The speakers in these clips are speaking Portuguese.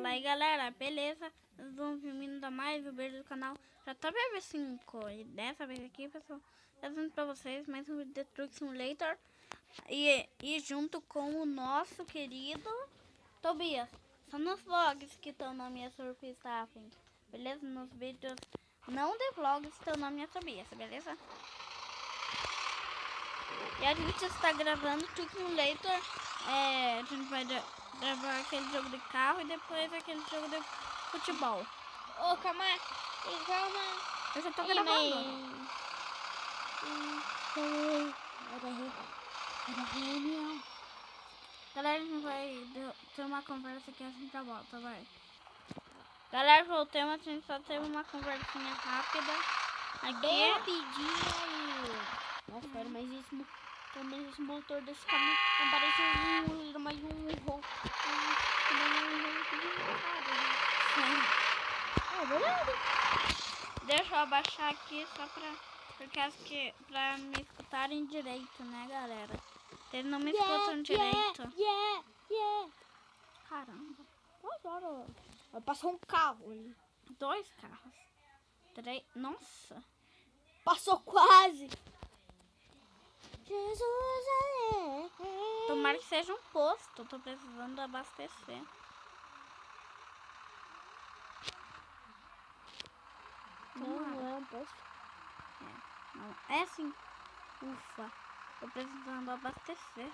Fala aí, galera, beleza? Nós vamos filmando mais o vídeo do canal. Já tá BB5 e dessa vez aqui, pessoal, trazendo pra vocês mais um vídeo de Truck Simulator e junto com o nosso querido Tobias. São nos vlogs que estão na minha Surfstaffing, beleza? Nos vídeos não de vlogs estão na minha Tobias, beleza? E a gente está gravando Truck Simulator. A gente vai gravar aquele jogo de carro e depois aquele jogo de futebol. Ô, calma. Eu já tô gravando. Era reunião. Galera, a gente vai ter uma conversa aqui, a gente já volta, vai. Galera, voltamos, a gente só teve uma conversinha rápida aqui. Bem rapidinho aí. Nossa, cara, mas esse motor desse caminhão não parece mais um É verdade. Deixa eu abaixar aqui só pra me escutarem direito, né, galera? Eles não me escutam direito. Caramba. Nossa, vai passar um carro ali. 2 carros. 3. Nossa. Passou quase. Jesus, Tomara que seja um posto. Tô precisando abastecer. Não é um posto. Não, é sim. Ufa. Tô precisando abastecer.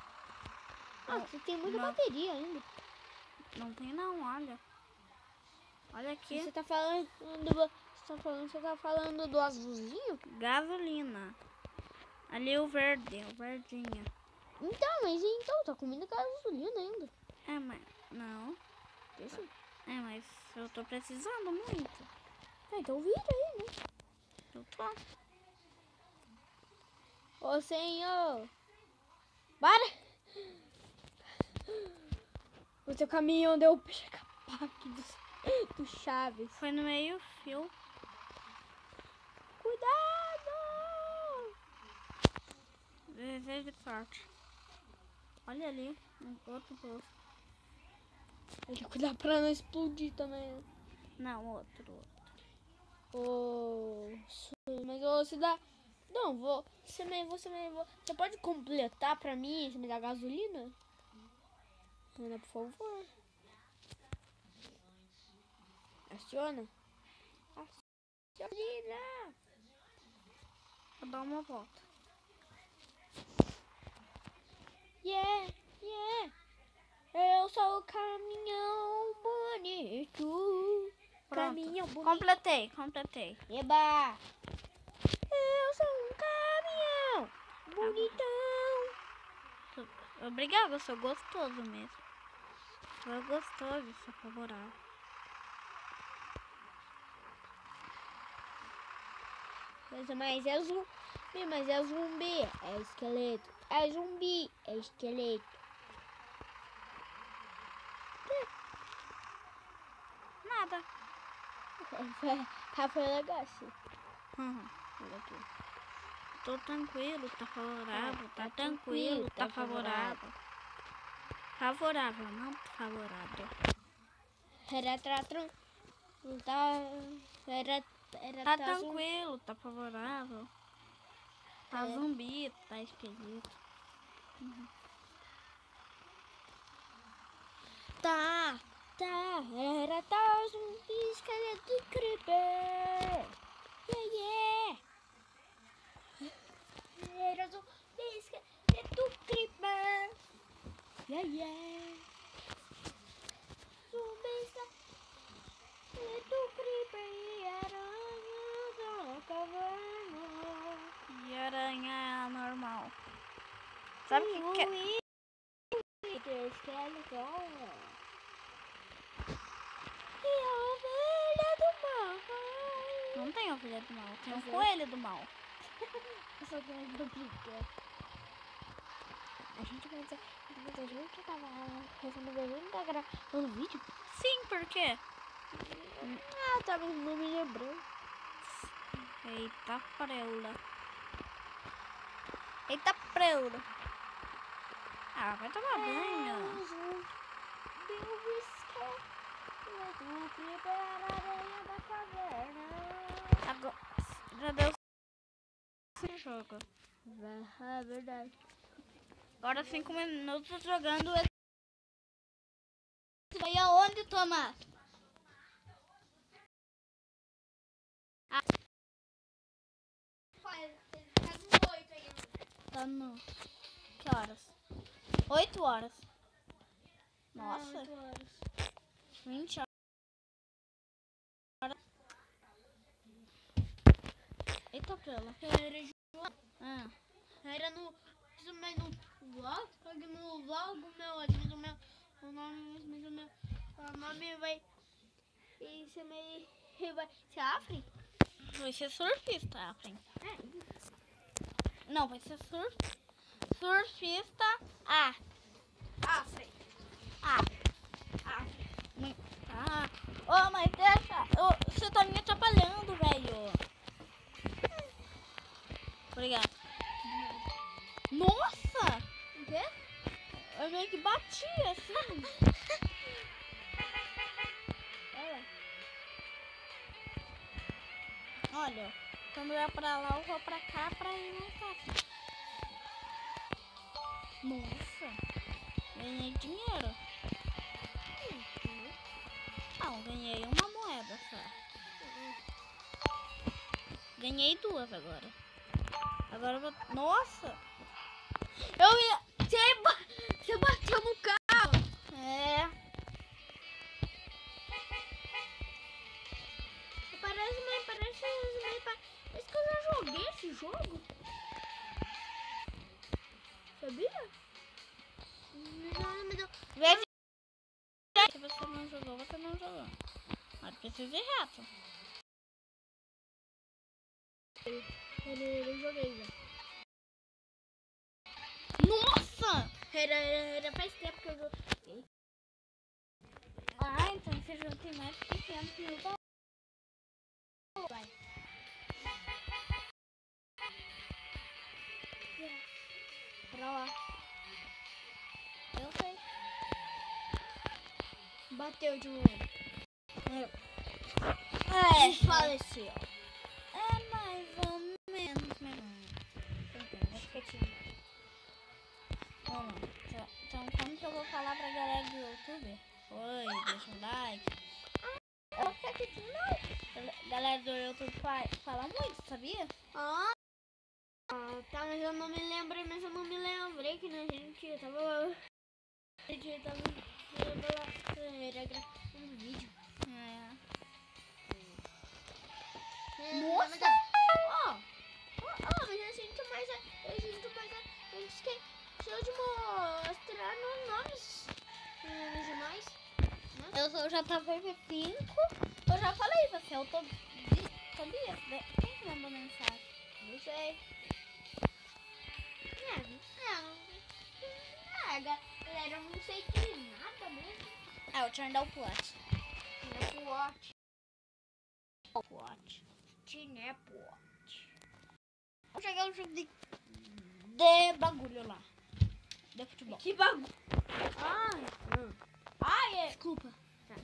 Ah, você tem muita bateria ainda. Não tem não, olha. Olha aqui. Você tá falando do azulzinho? Gasolina. Ali o verde, o verdinho. Então, tá comendo gasolina ainda. É, mas... Não. Isso? É, mas eu tô precisando muito. Então vira aí, né? Eu tô. Ô, senhor. Para! O seu caminhão deu o pica-paque do Chaves. Foi no meio fio. Cuidado! Desejo de sorte. Olha ali, um outro posto. Tem que cuidar pra não explodir também. Não, outro. Mas você dá... Não, você pode completar pra mim? Você me dá gasolina? Ana, por favor. Aciona. Gasolina. Vou dar uma volta. Yeah. Eu sou o caminhão bonito. Pronto. Caminhão bonito. Completei. Eba! Eu sou um caminhão bonitão. Obrigada, eu sou gostoso mesmo. Sou gostoso, sou favorável. Mas é zumbi, é esqueleto. É zumbi, é esqueleto. Nada. Foi legal assim. Olha aqui. Tô tranquilo, tá favorável. Tá tranquilo, tá favorável. Favorável, não favorável. Tá tranquilo, tá favorável. Tá zumbi, tá esquisito. Tá zumbi, esqueleto e creeper. Yeah. Era zumbi, esqueleto, creeper. Yeah. Zumbi, esqueleto, creeper e aranha da caverna. E aranha é normal. Sabe o que é? E a ovelha do mal. Não tem ovelha do mal, tem um coelho do mal. Eu só tenho uma briga. A gente vai dizer que a gente tava pensando, a gente tá gravando vídeo. Sim, por quê? Tava me lembrando. Eita preula. Ah, vai tomar banho. O Creeper era a aranha da caverna. Agora, já deu esse jogo. É verdade. Agora 5 minutos jogando esse. Vai aonde, Tomás? Tá no... Que horas? 8 horas. Nossa. 8 horas. 20 horas. Eita, pela. Era no... Mas no vlog, o nome vai... Isso meio... Vai ser Afrin? Vai ser surfista, Afrin. Não, vai ser surfista A. Afrin. Ô, mas deixa. Você tá me atrapalhando, velho. Obrigado. Nossa! O quê? Eu meio que bati assim. Olha, quando eu ia pra lá, eu vou pra cá pra ir mais fácil. Nossa! Ganhei dinheiro. Não, ganhei uma moeda só. Ganhei 2 agora. Agora eu vou... Nossa! Eu ia... Você bateu no carro. É. Parece que eu já joguei esse jogo. Sabia? Vê se você não jogou, você não jogou. Mas precisa ir reto. Eu joguei já. Nossa! Era faz tempo que eu joguei. Ah, então esse jogo tem mais de 500 mil dólares. Vai. Pra lá. Eu sei. Bateu de novo. É, Faleceu. é mais ou menos. Acho que tinha. Vamos. Então, como que eu vou falar pra galera do YouTube? Oi, deixa um like. Eu quero que tu não. Galera do YouTube fala muito, sabia? Tá, mas eu não me lembrei que a gente tava era gravando um vídeo. Nossa! Mas a gente esqueceu de mostrar nos nomes originais. Eu sou o JVP5. Eu já falei, você é o Tobias. Quem que mandou mensagem? Não sei. Galera, eu não sei de nada mesmo. É o Tinepot. Vamos jogar um jogo de bagulho lá. De futebol. Que bagulho. Desculpa. Tá.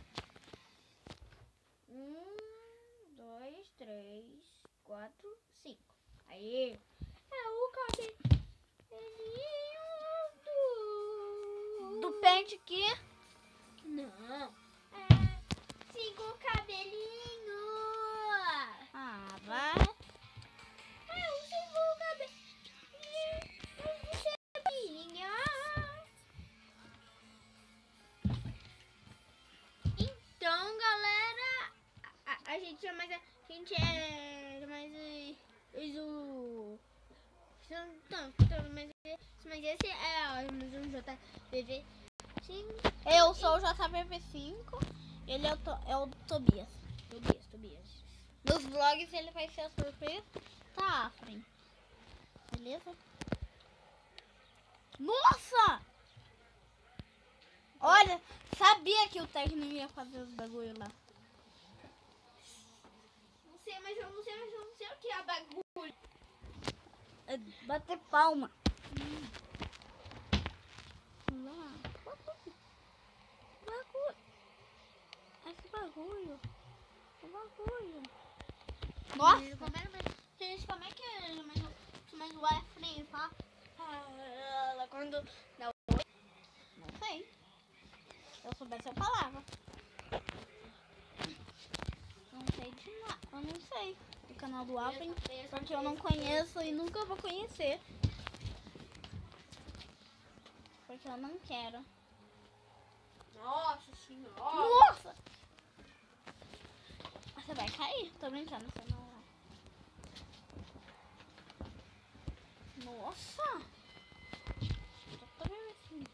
1, 2, 3, 4, 5. Aí. É o cabelinho Do pente aqui. Não. 5 cabelinhos. Ah, vai. Então, galera, a gente é mais o mas esse é o JBV 5. Eu sou o JVP5. Ele é o Tobias. Tobias. Nos vlogs ele vai ser a surpresa. Tá, Afrin. Beleza? Nossa! Olha, sabia que o técnico ia fazer os bagulho lá. Não sei, mas eu não sei o que é bagulho. É bater palma. Lá. Bagulho. bagulho. O bagulho. Nossa. Gente, como é que mas o Efraim fala quando dá oi? Não sei. Se eu soubesse eu falava. Não sei de nada. Eu não sei o canal do Efraim, porque eu não conheço e nunca vou conhecer. Porque eu não quero. Nossa senhora. Nossa! Você vai cair? Tô brincando, você não vai. Nossa! Já tô vendo assim.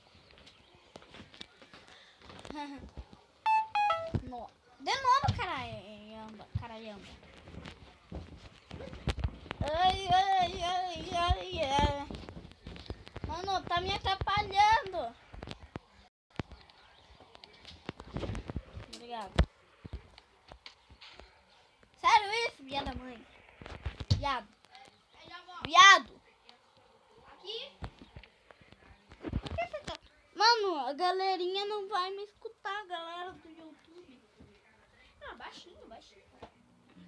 No. De novo, caralhamba. Ai. Mano, tá me atrapalhando. Obrigado. Sério isso, viada mãe? Viado. Aqui? Por que você tá... Mano, a galerinha não vai me escutar, a galera do YouTube. Ah, baixinho.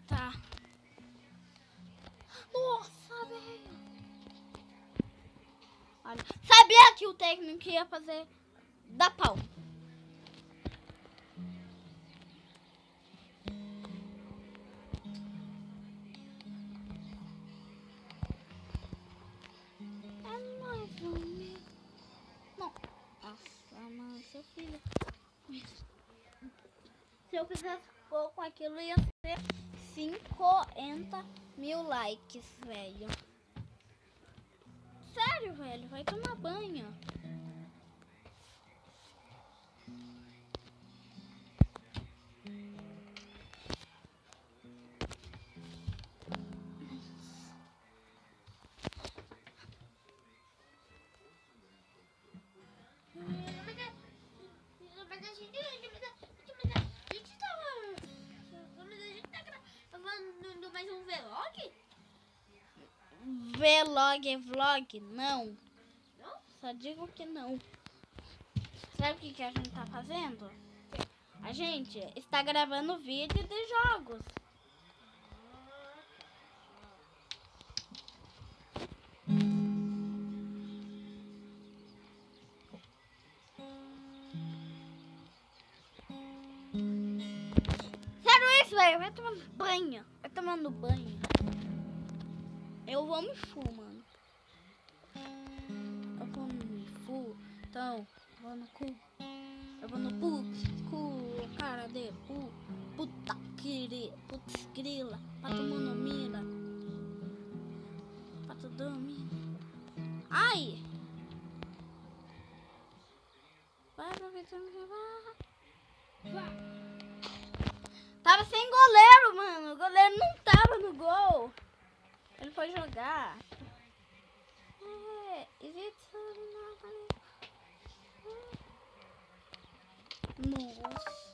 Tá. Nossa, velho. Olha, sabia que o técnico ia fazer da pau. É mais ou menos. Não. Nossa, mano, seu filho. Se eu fizesse pouco aquilo, ia ser 50 mil likes, velho. Sério, velho, vai tomar banho. Mas a gente tá gravando mais um vlog? Vlog, não. Não? Só digo que não. Sabe o que a gente tá fazendo? A gente está gravando vídeo de jogos. Sério isso, velho? Vai tomando banho. Eu vou me fu, mano. Eu vou me fu. Então, eu vou no cu. Eu vou no cu, cara de pu. Puta putz grila. Pato monomira. Pato domina. Ai! Vai aproveitando que vai. Tava sem goleiro, mano. O goleiro não tava no gol. Ele foi jogar. Nossa.